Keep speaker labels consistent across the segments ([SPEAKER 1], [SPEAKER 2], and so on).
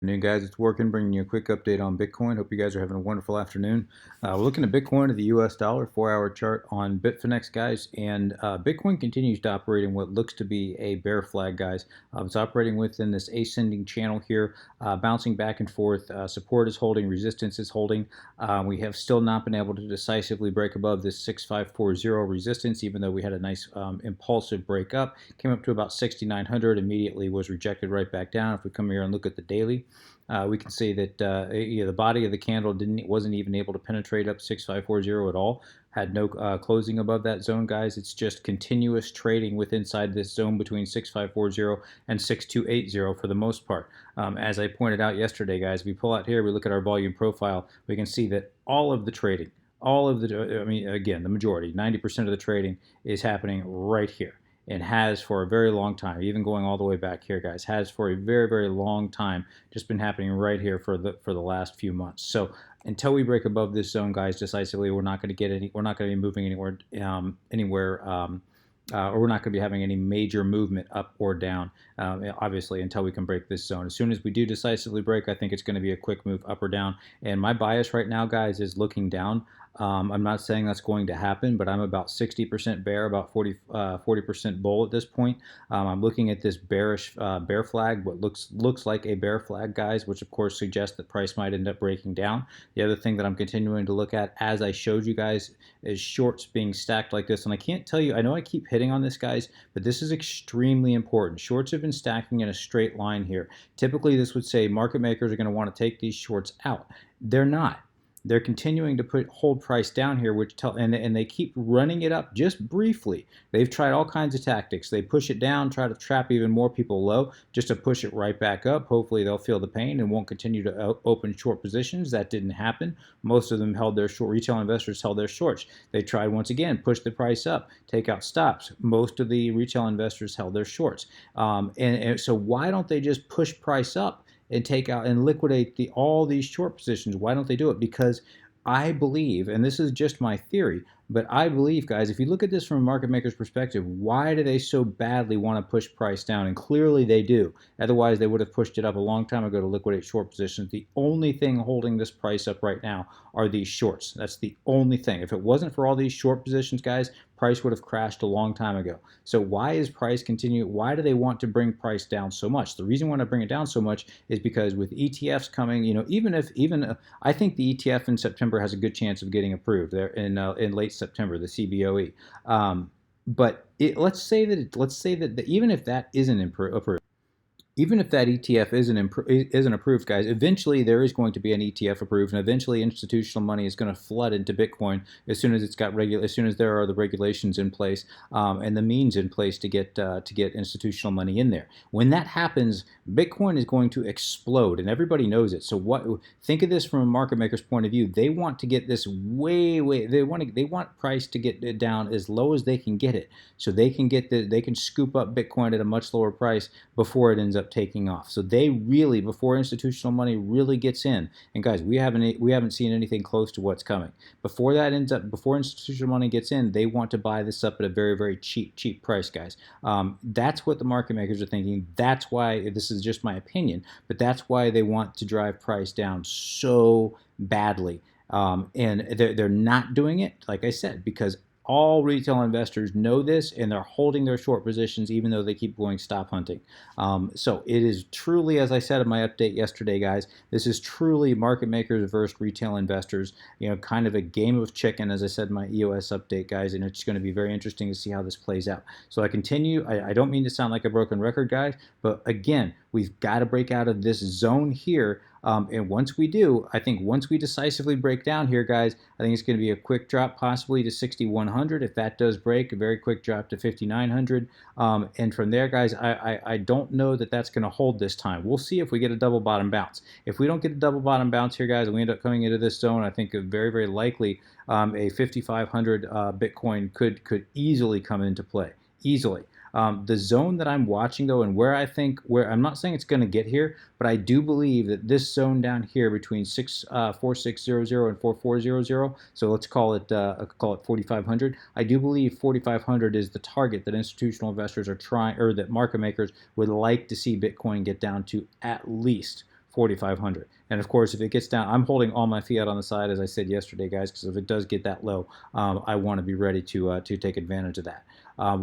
[SPEAKER 1] Afternoon, guys. It's working, bringing you a quick update on Bitcoin. Hope you guys are having a wonderful afternoon. We're looking at Bitcoin to the US dollar, 4-hour chart on Bitfinex, guys. And Bitcoin continues to operate in what looks to be a bear flag, guys. It's operating within this ascending channel here, bouncing back and forth. Support is holding, resistance is holding. We have still not been able to decisively break above this 6540 resistance, even though we had a nice impulsive break up. Came up to about 6,900, immediately was rejected right back down. If we come here and look at the daily, we can see that the body of the candle wasn't even able to penetrate up 6540 at all. Had no closing above that zone, guys. It's just continuous trading with inside this zone between 6540 and 6280 for the most part. As I pointed out yesterday, guys, if we pull out here, we look at our volume profile, we can see that all of the trading, again, the majority, 90% of the trading is happening right here, and has for a very long time, even going all the way back here, guys, has for a very, very long time just been happening right here for the last few months. So until we break above this zone, guys, decisively, we're not going to be moving anywhere, or we're not going to be having any major movement up or down, obviously, until we can break this zone. As soon as we do decisively break, I think it's going to be a quick move up or down. And my bias right now, guys, is looking down. I'm not saying that's going to happen, but I'm about 60% bear, about 40% bull at this point. I'm looking at this bearish bear flag, what looks like a bear flag, guys, which of course suggests that price might end up breaking down. The other thing that I'm continuing to look at, as I showed you guys, is shorts being stacked like this. And I can't tell you, I know I keep hitting on this, guys, but this is extremely important. Shorts have been stacking in a straight line here. Typically, this would say market makers are going to want to take these shorts out. They're not. They're continuing to hold price down here, and they keep running it up just briefly. They've tried all kinds of tactics. They push it down, try to trap even more people low, just to push it right back up. Hopefully, they'll feel the pain and won't continue to open short positions. That didn't happen. Most of them held their short. Retail investors held their shorts. They tried once again, push the price up, take out stops. Most of the retail investors held their shorts. And so why don't they just push price up and take out and liquidate all these short positions? Why don't they do it? Because I believe, and this is just my theory, but I believe, guys, if you look at this from a market maker's perspective, why do they so badly want to push price down? And clearly they do. Otherwise, they would have pushed it up a long time ago to liquidate short positions. The only thing holding this price up right now are these shorts. That's the only thing. If it wasn't for all these short positions, guys, price would have crashed a long time ago. So why is price continue? Why do they want to bring price down so much? The reason why I bring it down so much is because with ETFs coming, even I think the ETF in September has a good chance of getting approved there in late September, the CBOE. But let's say that even if that isn't approved, even if that ETF isn't approved, guys, eventually there is going to be an ETF approved, and eventually institutional money is going to flood into Bitcoin as soon as as soon as there are the regulations in place and the means in place to get institutional money in there. When that happens, Bitcoin is going to explode, and everybody knows it. So think of this from a market maker's point of view. They want to get this way. They want price to get it down as low as they can get it, so they can scoop up Bitcoin at a much lower price before it ends up taking off. So they really, before institutional money really gets in, and guys, we haven't seen anything close to what's coming. Before institutional money gets in, they want to buy this up at a very, very cheap price, guys. That's what the market makers are thinking. That's why, this is just my opinion, but that's why they want to drive price down so badly. And they're not doing it, like I said, because all retail investors know this, and they're holding their short positions even though they keep going stop hunting. So it is truly, as I said in my update yesterday, guys, this is truly market makers versus retail investors, kind of a game of chicken, as I said in my EOS update, guys, and it's going to be very interesting to see how this plays out. So I continue. I don't mean to sound like a broken record, guys, but again, we've got to break out of this zone here. And once we do, I think once we decisively break down here, guys, I think it's going to be a quick drop possibly to 6,100. If that does break, a very quick drop to 5,900. And from there, guys, I don't know that that's going to hold this time. We'll see if we get a double bottom bounce. If we don't get a double bottom bounce here, guys, and we end up coming into this zone, I think very, very likely a 5,500 Bitcoin could easily come into play. Easily. The zone that I'm watching, though, and where I'm not saying it's going to get here, but I do believe that this zone down here between 4600 and 4400, so let's call it 4500. I do believe 4500 is the target that institutional investors are trying, or that market makers would like to see Bitcoin get down to at least 4,500. And of course, if it gets down, I'm holding all my fiat on the side, as I said yesterday, guys, because if it does get that low, I want to be ready to take advantage of that.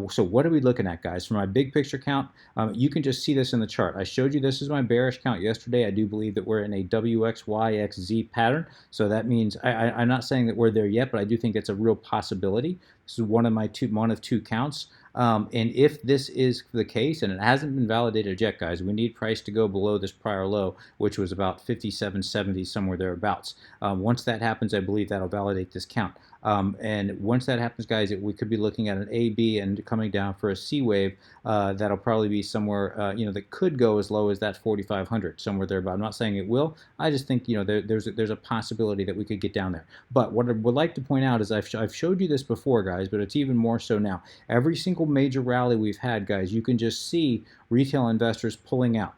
[SPEAKER 1] So what are we looking at, guys? For my big picture count, you can just see this in the chart. I showed you this is my bearish count yesterday. I do believe that we're in a WXYXZ pattern. So that means I'm not saying that we're there yet, but I do think it's a real possibility. This is one of two counts. And if this is the case, and it hasn't been validated yet, guys, we need price to go below this prior low, which was about 57.70, somewhere thereabouts. Once that happens, I believe that'll validate this count. And once that happens, guys, we could be looking at an A, B, and coming down for a C wave. That'll probably be somewhere, that could go as low as that 4,500, somewhere there. But I'm not saying it will. I just think, there's a possibility that we could get down there. But what I would like to point out is I've showed you this before, guys, but it's even more so now. Every single major rally we've had, guys, you can just see retail investors pulling out.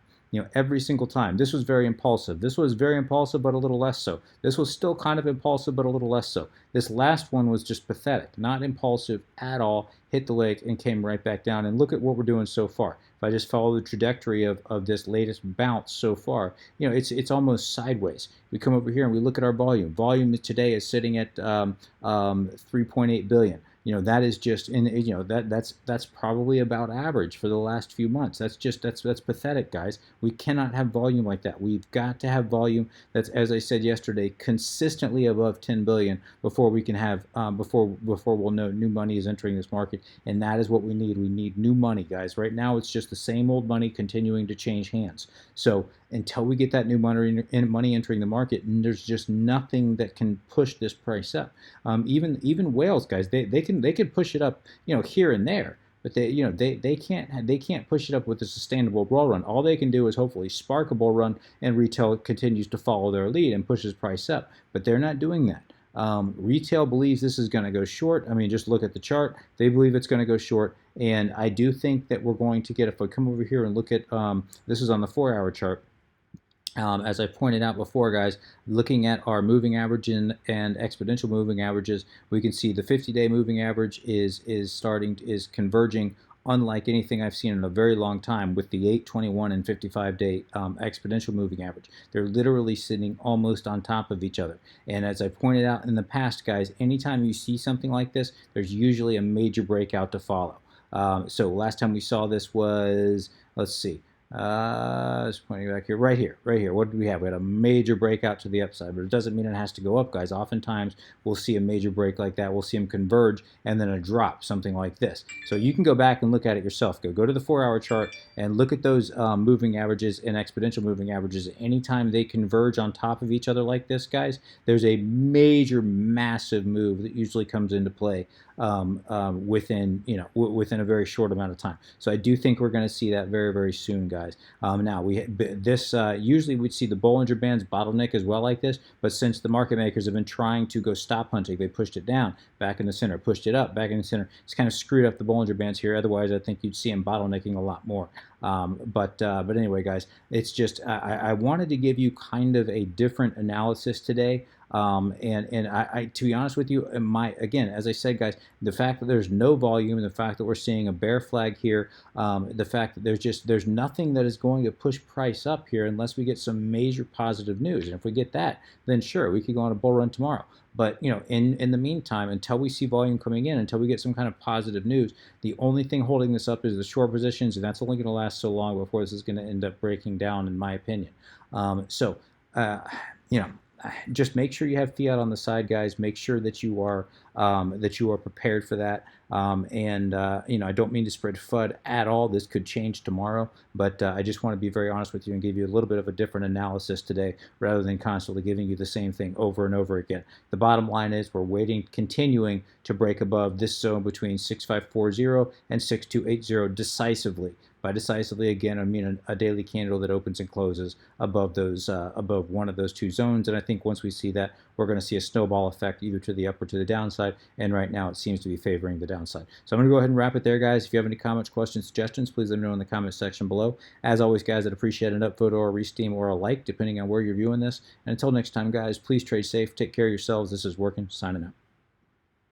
[SPEAKER 1] Every single time. This was very impulsive. This was very impulsive, but a little less so. This was still kind of impulsive, but a little less so. This last one was just pathetic, not impulsive at all, hit the leg and came right back down. And look at what we're doing so far. If I just follow the trajectory of this latest bounce so far, it's almost sideways. We come over here and we look at our volume. Volume today is sitting at 3.8 billion. That is just that's probably about average for the last few months. That's pathetic, guys. We cannot have volume like that. We've got to have volume that's, as I said yesterday, consistently above 10 billion before we can have before we'll know new money is entering this market, and that is what we need. We need new money, guys. Right now it's just the same old money continuing to change hands. So until we get that new money entering the market, and there's just nothing that can push this price up. Even whales, guys, they can push it up, here and there, but they can't push it up with a sustainable bull run. All they can do is hopefully spark a bull run, and retail continues to follow their lead and pushes price up. But they're not doing that. Retail believes this is going to go short. I mean, just look at the chart. They believe it's going to go short, and I do think that we're going to get. If I come over here and look at this is on the 4-hour chart. As I pointed out before, guys, looking at our moving average and exponential moving averages, we can see the 50-day moving average is converging unlike anything I've seen in a very long time with the 8, 21, and 55-day exponential moving average. They're literally sitting almost on top of each other. And as I pointed out in the past, guys, anytime you see something like this, there's usually a major breakout to follow. So last time we saw this was, let's see, just pointing back here, right here. What did we have? We had a major breakout to the upside, but it doesn't mean it has to go up, guys. Oftentimes, we'll see a major break like that. We'll see them converge and then a drop, something like this. So you can go back and look at it yourself. Go to the 4-hour chart and look at those moving averages and exponential moving averages. Anytime they converge on top of each other like this, guys, there's a major, massive move that usually comes into play within a very short amount of time. So I do think we're going to see that very, very soon, guys. Now usually we'd see the Bollinger Bands bottleneck as well like this, but since the market makers have been trying to go stop hunting, they pushed it down, back in the center, pushed it up, back in the center. It's kind of screwed up the Bollinger Bands here. Otherwise, I think you'd see them bottlenecking a lot more. But anyway, guys, it's just I wanted to give you kind of a different analysis today. And I, to be honest with you, again, as I said, guys, the fact that there's no volume, the fact that we're seeing a bear flag here, the fact that there's nothing that is going to push price up here unless we get some major positive news. And if we get that, then sure, we could go on a bull run tomorrow. But in the meantime, until we see volume coming in, until we get some kind of positive news, the only thing holding this up is the short positions, and that's only going to last so long before this is going to end up breaking down, in my opinion. Just make sure you have fiat on the side, guys. Make sure that you are prepared for that. I don't mean to spread FUD at all. This could change tomorrow, but I just want to be very honest with you and give you a little bit of a different analysis today, rather than constantly giving you the same thing over and over again. The bottom line is we're continuing to break above this zone between 6540 and 6280 decisively. By decisively, again, I mean a daily candle that opens and closes above above one of those two zones. And I think once we see that, we're going to see a snowball effect either to the up or to the downside. And right now, it seems to be favoring the downside. So I'm going to go ahead and wrap it there, guys. If you have any comments, questions, suggestions, please let me know in the comment section below. As always, guys, I'd appreciate an upvote or a re-steam or a like, depending on where you're viewing this. And until next time, guys, please trade safe. Take care of yourselves. This is Working, signing out.